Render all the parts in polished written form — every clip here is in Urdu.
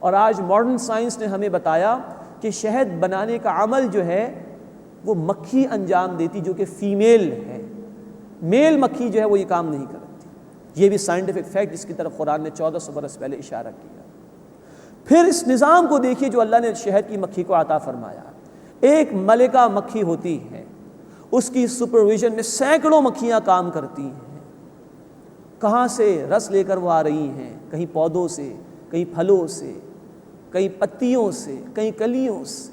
اور آج ماڈرن سائنس نے ہمیں بتایا کہ شہد بنانے کا عمل جو ہے وہ مکھی انجام دیتی جو کہ فیمیل ہے، میل مکھی جو ہے وہ یہ کام نہیں کرتی۔ یہ بھی سائنٹیفک فیکٹ جس کی طرف قرآن نے 1400 برس پہلے اشارہ کیا۔ پھر اس نظام کو دیکھیے جو اللہ نے شہد کی مکھی کو عطا فرمایا۔ ایک ملکہ مکھی ہوتی ہے، اس کی سپرویژن میں سینکڑوں مکھیاں کام کرتی ہیں۔ کہاں سے رس لے کر وہ آ رہی ہیں؟ کہیں پودوں سے، کہیں پھلوں سے، کہیں پتیوں سے، کہیں کلیوں سے،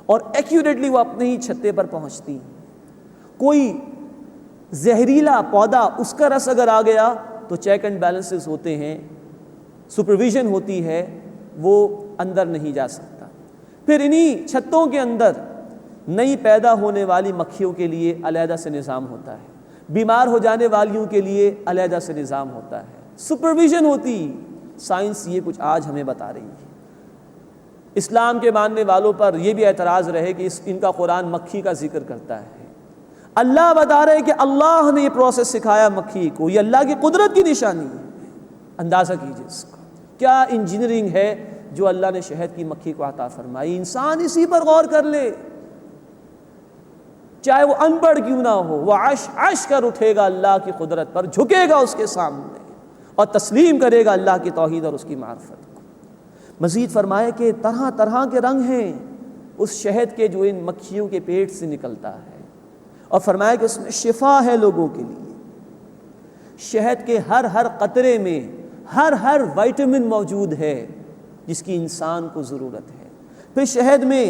اور ایکیوریٹلی وہ اپنے ہی چھتے پر پہنچتی ہیں۔ کوئی زہریلا پودا اس کا رس اگر آ گیا تو چیک اینڈ بیلنسز ہوتے ہیں، سپرویژن ہوتی ہے، وہ اندر نہیں جا سکتا۔ پھر انہی چھتوں کے اندر نئی پیدا ہونے والی مکھیوں کے لیے علیحدہ سے نظام ہوتا ہے، بیمار ہو جانے والیوں کے لیے علیحدہ سے نظام ہوتا ہے، سپرویژن ہوتی۔ سائنس یہ کچھ آج ہمیں بتا رہی ہے۔ اسلام کے ماننے والوں پر یہ بھی اعتراض رہے کہ ان کا قرآن مکھی کا ذکر کرتا ہے۔ اللہ بتا رہے کہ اللہ نے یہ پروسیس سکھایا مکھی کو، یہ اللہ کی قدرت کی نشانی ہے۔ اندازہ کیجئے اس کا کیا انجینئرنگ ہے جو اللہ نے شہد کی مکھی کو عطا فرمائی۔ انسان اسی پر غور کر لے، چاہے وہ ان پڑھ کیوں نہ ہو، وہ عش کر اٹھے گا اللہ کی قدرت پر، جھکے گا اس کے سامنے اور تسلیم کرے گا اللہ کی توحید اور اس کی معرفت کو۔ مزید فرمایا کہ طرح طرح کے رنگ ہیں اس شہد کے جو ان مکھیوں کے پیٹ سے نکلتا ہے، اور فرمایا کہ اس میں شفا ہے لوگوں کے لیے۔ شہد کے ہر قطرے میں ہر وائٹامن موجود ہے جس کی انسان کو ضرورت ہے۔ پھر شہد میں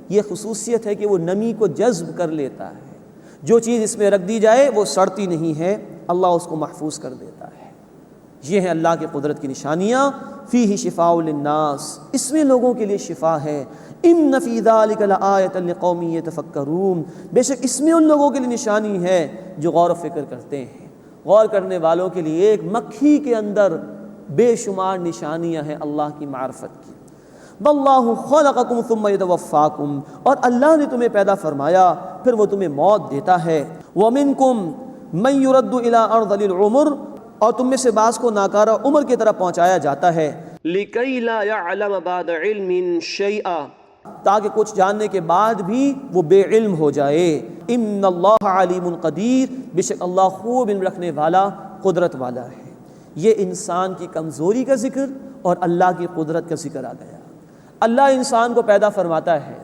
یہ خصوصیت ہے کہ وہ نمی کو جذب کر لیتا ہے، جو چیز اس میں رکھ دی جائے وہ سڑتی نہیں ہے، اللہ اس کو محفوظ کر دیتا ہے۔ یہ ہے اللہ کی قدرت کی نشانیاں۔ فیہ شفاء للناس، اس میں لوگوں کے لیے شفا ہے۔ ان فی ذلک لآیۃ لقوم یتفکرون، بے شک اس میں ان لوگوں کے لیے نشانی ہے جو غور و فکر کرتے ہیں۔ غور کرنے والوں کے لیے ایک مکھی کے اندر بے شمار نشانیاں ہیں اللہ کی معرفت کی۔ واللہ خلقکم ثم یتوفاکم، اور اللہ نے تمہیں پیدا فرمایا پھر وہ تمہیں موت دیتا ہے۔ ومنکم من یرد الی ارذل العمر، اور تم میں سے بعض کو ناکارہ عمر کی طرف پہنچایا جاتا ہے۔ لکی لا یعلم بعد علم شیئا، تاکہ کچھ جاننے کے بعد بھی وہ بے علم ہو جائے۔ ان اللہ علیم قدیر، بے شک اللہ خوب علم رکھنے والا، قدرت والا ہے۔ یہ انسان کی کمزوری کا ذکر اور اللہ کی قدرت کا ذکر آ گیا۔ اللہ انسان کو پیدا فرماتا ہے،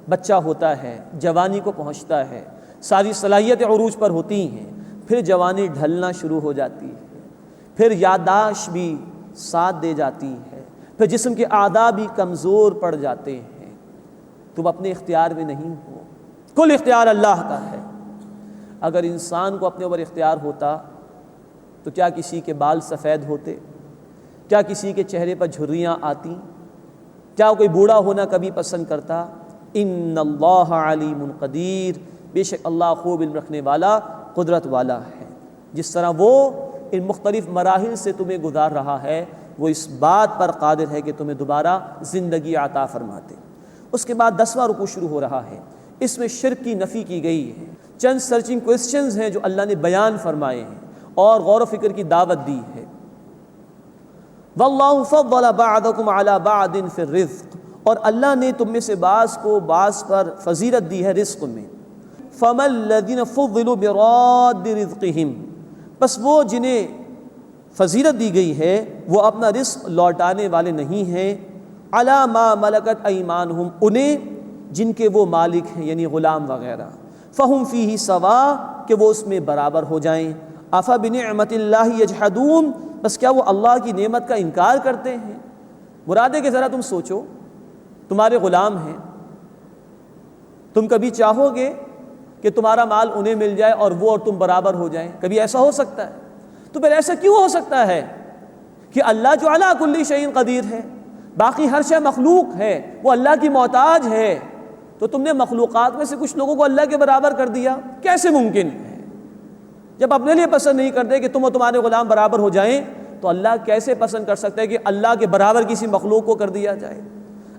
بچہ ہوتا ہے، جوانی کو پہنچتا ہے، ساری صلاحیتیں عروج پر ہوتی ہیں، پھر جوانی ڈھلنا شروع ہو جاتی ہے، پھر یادداشت بھی ساتھ دے جاتی ہے، پھر جسم کے اعضاء بھی کمزور پڑ جاتے ہیں۔ تم اپنے اختیار میں نہیں ہو، کل اختیار اللہ کا ہے۔ اگر انسان کو اپنے اوپر اختیار ہوتا تو کیا کسی کے بال سفید ہوتے؟ کیا کسی کے چہرے پر جھریاں آتی؟ کیا کوئی بوڑھا ہونا کبھی پسند کرتا؟ ان اللہ علیم قدیر، بے شک اللہ خوب علم رکھنے والا، قدرت والا ہے۔ جس طرح وہ ان مختلف مراحل سے تمہیں گزار رہا ہے، وہ اس بات پر قادر ہے کہ تمہیں دوبارہ زندگی عطا فرماتے۔ اس کے بعد 10واں رکوع شروع ہو رہا ہے، اس میں شرک کی نفی کی گئی ہے۔ چند سرچنگ کوئسچنز ہیں جو اللہ نے بیان فرمائے ہیں اور غور و فکر کی دعوت دی ہے۔ واللہ فضل بعضکم علی بعض فی الرزق، اور اللہ نے تم میں سے بعض کو بعض پر فضیلت دی ہے رزق میں۔ فما الذین فضلوا براد رزقہم، بس وہ جنہیں فضیلت دی گئی ہے وہ اپنا رزق لوٹانے والے نہیں ہیں، علی ما ملکت ایمانہم، انہیں جن کے وہ مالک ہیں یعنی غلام وغیرہ، فہم فیہ سوا، کہ وہ اس میں برابر ہو جائیں۔ افبنعمت اللہ یجحدون، بس کیا وہ اللہ کی نعمت کا انکار کرتے ہیں؟ مراد ہے کہ ذرا تم سوچو، تمہارے غلام ہیں، تم کبھی چاہو گے کہ تمہارا مال انہیں مل جائے اور وہ اور تم برابر ہو جائیں؟ کبھی ایسا ہو سکتا ہے؟ تو پھر ایسا کیوں ہو سکتا ہے کہ اللہ جو علی کل شیء قدیر ہے، باقی ہر شے مخلوق ہے، وہ اللہ کی محتاج ہے، تو تم نے مخلوقات میں سے کچھ لوگوں کو اللہ کے برابر کر دیا؟ کیسے ممکن ہے؟ جب اپنے لیے پسند نہیں کرتے کہ تم اور تمہارے غلام برابر ہو جائیں، تو اللہ کیسے پسند کر سکتا ہے کہ اللہ کے برابر کسی مخلوق کو کر دیا جائے؟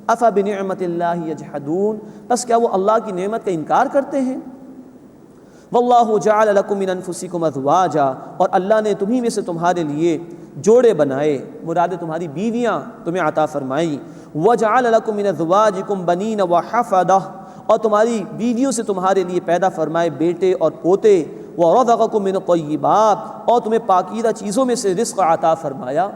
افبنعمت اللہ یجحدون، بس کیا وہ اللہ کی نعمت کا انکار کرتے ہیں؟ واللہ جعل لکم من انفسکم ازواجا، اور اللہ نے تمہیں میں سے تمہارے لیے جوڑے بنائے، مراد تمہاری بیویاں تمہیں عطا فرمائیں، وَجَعَلَ لَكُم مِّنْ أَزْوَاجِكُمْ بَنِينَ وَحَفَدَةً، اور تمہاری بیویوں سے تمہارے لیے پیدا فرمائے بیٹے اور پوتے، وَرَزَقَكُم مِّنَ الطَّيِّبَاتِ، اور تمہیں پاکیزہ چیزوں میں سے رزق عطا فرمایا۔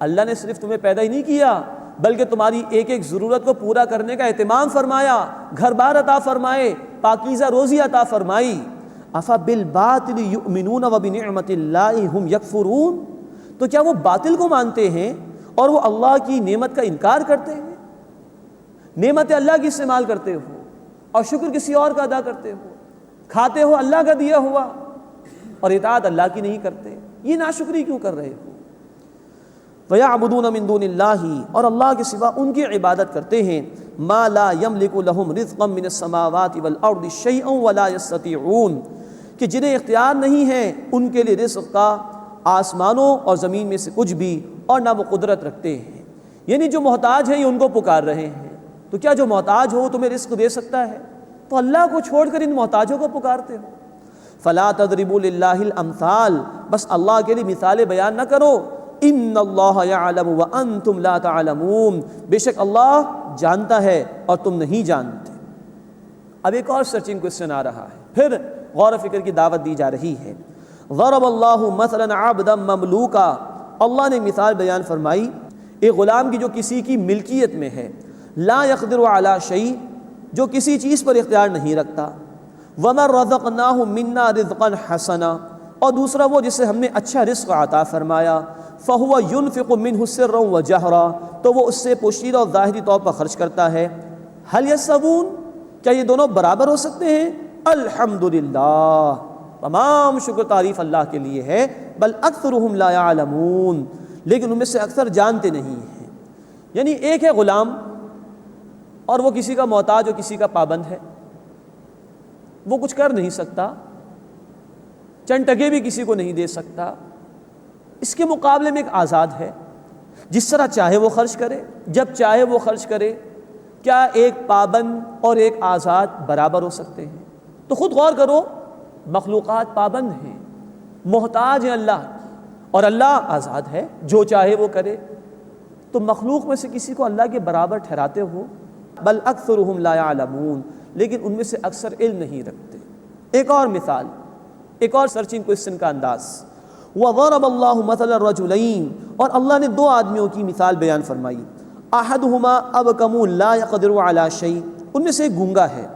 اللہ نے صرف تمہیں پیدا ہی نہیں کیا بلکہ تمہاری ایک ایک ضرورت کو پورا کرنے کا اہتمام فرمایا، گھر بار عطا فرمائے، پاکیزہ روزی عطا فرمائی۔ أَفَبِالْبَاطِلِ يُؤْمِنُونَ وَبِنِعْمَةِ اللَّهِ هُمْ يَكْفُرُونَ، تو کیا وہ باطل کو مانتے ہیں اور وہ اللہ کی نعمت کا انکار کرتے ہیں؟ نعمت اللہ کی استعمال کرتے ہو اور شکر کسی اور کا ادا کرتے ہو، کھاتے ہو اللہ کا دیا ہوا اور اطاعت اللہ کی نہیں کرتے، یہ ناشکری کیوں کر رہے ہو؟ وَيَعْبُدُونَ مِن دُونِ اللَّهِ، اور اللہ کے سوا ان کی عبادت کرتے ہیں، مَا لَا يَمْلِكُ لَهُمْ رِزْقًا مِّنَ السَّمَاوَاتِ وَالْأَرْضِ شَيْئًا وَلَا يَسْتَطِيعُونَ، کہ جنہیں اختیار نہیں ہے ان کے لیے رزق کا آسمانوں اور زمین میں سے کچھ بھی، اور نہ وہ قدرت رکھتے ہیں۔ یعنی جو محتاج ہیں یہ ان کو پکار رہے ہیں، تو کیا جو محتاج ہو تمہیں رزق دے سکتا ہے؟ تو اللہ کو چھوڑ کر ان محتاجوں کو پکارتے ہو۔ فَلَا تَضْرِبُوا لِلَّهِ الْأَمْثَالَ، بس اللہ کے لیے مثالیں بیان نہ کرو۔ ان اللہ یعلم وانتم لا تعلمون، بے شک اللہ جانتا ہے اور تم نہیں جانتے۔ اب ایک اور سرچنگ کوسچن آ رہا ہے، پھر غور و فکر کی دعوت دی جا رہی ہے۔ ضرب اللہ مثلا عبدا مملوکا، اللہ نے مثال بیان فرمائی ایک غلام کی جو کسی کی ملکیت میں ہے، لا یقدر علی شیء، جو کسی چیز پر اختیار نہیں رکھتا، ومن رزقناہ منا رزقا حسنا، اور دوسرا وہ جسے ہم نے اچھا رزق عطا فرمایا، فہو ينفق منہ سرا وجہرا، تو وہ اس سے پوشیدہ اور ظاہری طور پر خرچ کرتا ہے۔ هل یستوون، کیا یہ دونوں برابر ہو سکتے ہیں؟ الحمدللہ، تمام شکر تعریف اللہ کے لیے ہے، بل اکثرهم لا يعلمون، لیکن ان میں سے اکثر جانتے نہیں ہیں۔ یعنی ایک ہے غلام اور وہ کسی کا محتاج اور کسی کا پابند ہے، وہ کچھ کر نہیں سکتا، چند ٹکے بھی کسی کو نہیں دے سکتا۔ اس کے مقابلے میں ایک آزاد ہے، جس طرح چاہے وہ خرچ کرے، جب چاہے وہ خرچ کرے۔ کیا ایک پابند اور ایک آزاد برابر ہو سکتے ہیں؟ تو خود غور کرو، مخلوقات پابند ہیں، محتاج ہیں اللہ، اور اللہ آزاد ہے، جو چاہے وہ کرے۔ تو مخلوق میں سے کسی کو اللہ کے برابر ٹھہراتے ہو؟ بل اکثرهم لا يعلمون، لیکن ان میں سے اکثر علم نہیں رکھتے۔ ایک اور مثال، ایک اور سرچنگ کوسچن کا انداز، وَضَرَبَ اللَّهُ مَثَلَ الرَّجُلَيْنِ، اور اللہ نے دو آدمیوں کی مثال بیان فرمائی، أَحَدُهُمَا أَبْكَمُ لَا يَقْدِرُ عَلَى شَيْءٍ، ان میں سے ایک گونگا ہے،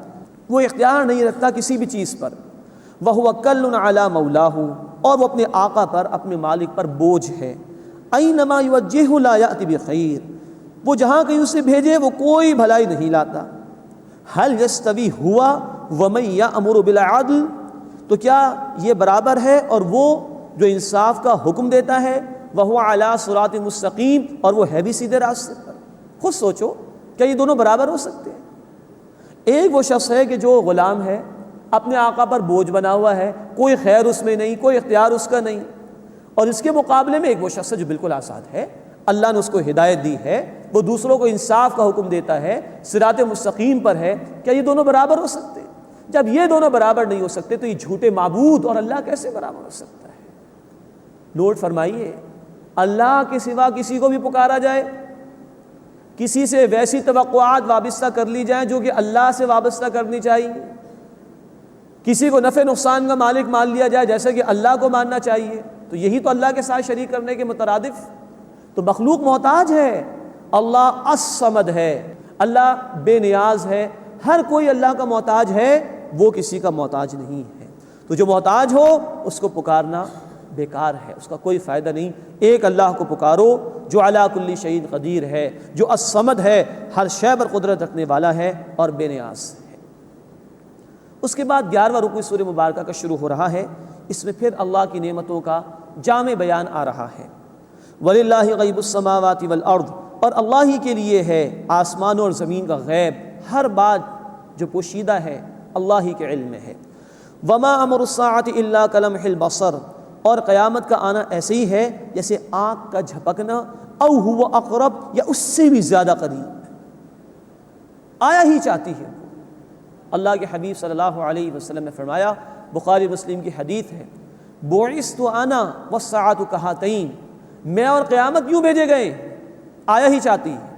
وہ اختیار نہیں رکھتا کسی بھی چیز پر، وَهُوَ كَلٌّ عَلَى مَوْلَاهُ، اور وہ اپنے آقا پر، اپنے مالک پر بوجھ ہے، أَيْنَمَا يُوَجِّهُ لَا يَأْتِ بِخَيْرٍ، وہ جہاں کہیں اسے بھیجے وہ کوئی بھلائی نہیں لاتا۔ هَلْ يَسْتَوِي هُوَ وَمَن يَأْمُرُ بِالْعَدْلِ، تو کیا یہ برابر ہے اور وہ جو انصاف کا حکم دیتا ہے، وَهُوَ عَلَى صِرَاطٍ مُسْتَقِيمٍ، اور وہ ہے بھی سیدھے راستے پر۔ خود سوچو، کیا یہ دونوں برابر ہو سکتے ہیں؟ ایک وہ شخص ہے کہ جو غلام ہے، اپنے آقا پر بوجھ بنا ہوا ہے، کوئی خیر اس میں نہیں، کوئی اختیار اس کا نہیں، اور اس کے مقابلے میں ایک وہ شخص ہے جو بالکل آزاد ہے، اللہ نے اس کو ہدایت دی ہے، وہ دوسروں کو انصاف کا حکم دیتا ہے، صراط مستقیم پر ہے۔ کیا یہ دونوں برابر ہو سکتے ہیں؟ جب یہ دونوں برابر نہیں ہو سکتے تو یہ جھوٹے معبود اور اللہ کیسے برابر ہو سکتا ہے؟ نوٹ فرمائیے، اللہ کے سوا کسی کو بھی پکارا جائے، کسی سے ویسی توقعات وابستہ کر لی جائیں جو کہ اللہ سے وابستہ کرنی چاہیے، کسی کو نفع نقصان کا مالک مان لیا جائے جیسے کہ اللہ کو ماننا چاہیے، تو یہی تو اللہ کے ساتھ شریک کرنے کے مترادف۔ تو مخلوق محتاج ہے، اللہ الصمد ہے، اللہ بے نیاز ہے، ہر کوئی اللہ کا محتاج ہے، وہ کسی کا محتاج نہیں ہے۔ تو جو محتاج ہو اس کو پکارنا بیکار ہے، اس کا کوئی فائدہ نہیں۔ ایک اللہ کو پکارو جو علی کل شیء قدیر ہے، جو الصمد ہے، ہر شے پر قدرت رکھنے والا ہے اور بے نیاز ہے۔ اس کے بعد 11واں رکوع سورہ مبارکہ کا شروع ہو رہا ہے، اس میں پھر اللہ کی نعمتوں کا جامع بیان آ رہا ہے۔ وَلِلَّهِ غَيْبُ السَّمَاوَاتِ وَالْأَرْضِ، اور اللہ ہی کے لیے ہے آسمانوں اور زمین کا غیب، ہر بات جو پوشیدہ ہے اللہ ہی کے علم میں ہے۔ وَمَا أَمْرُ السَّاعَةِ إِلَّا كَلَمْحِ الْبَصَرِ، اور قیامت کا آنا ایسے ہی ہے جیسے آنکھ کا جھپکنا، او هُوَ أَقْرَبُ، یا اس سے بھی زیادہ قریب، آیا ہی چاہتی ہے۔ اللہ کے حبیب صلی اللہ علیہ وسلم نے فرمایا، بخاری مسلم کی حدیث ہے، بُعِثْتُ أَنَا وَالسَّاعَةُ كَهَاتَيْنِ، میں اور قیامت کیوں بھیجے گئے؟ آیا ہی چاہتی ہے